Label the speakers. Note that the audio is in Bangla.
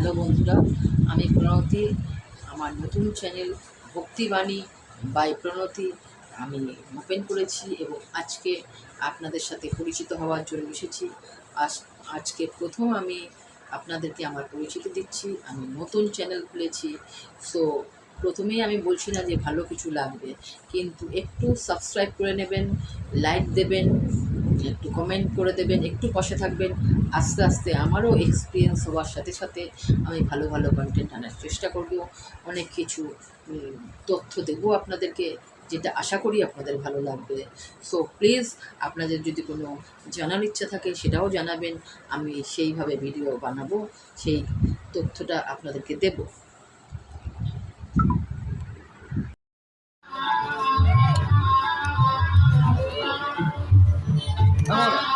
Speaker 1: হ্যালো বন্ধুরা, আমি প্রণতি। আমার নতুন চ্যানেল ভক্তিবাণী বাই প্রণতি আমি ওপেন করেছি এবং আজকে আপনাদের সাথে পরিচিত হওয়ার জন্য এসেছি। আজকে প্রথম আমি আপনাদেরকে আমার পরিচিতি দিচ্ছি। আমি নতুন চ্যানেল খুলেছি, সো প্রথমেই আমি বলছি না যে ভালো কিছু লাগবে, কিন্তু একটু সাবস্ক্রাইব করে নেবেন, লাইক দেবেন, একটু কমেন্ট করে দেবেন, একটু পাশে থাকবেন। আস্তে আস্তে আমারও এক্সপিরিয়েন্স হওয়ার সাথে সাথে আমি ভালো ভালো কন্টেন্ট আনার চেষ্টা করব। অনেক কিছু তথ্য দেবো আপনাদেরকে, যেটা আশা করি আপনাদের ভালো লাগবে। সো প্লিজ, আপনাদের যদি কোনো জানার ইচ্ছা থাকে সেটাও জানাবেন, আমি সেইভাবে ভিডিও বানাবো, সেই তথ্যটা আপনাদেরকে দেব।
Speaker 2: No.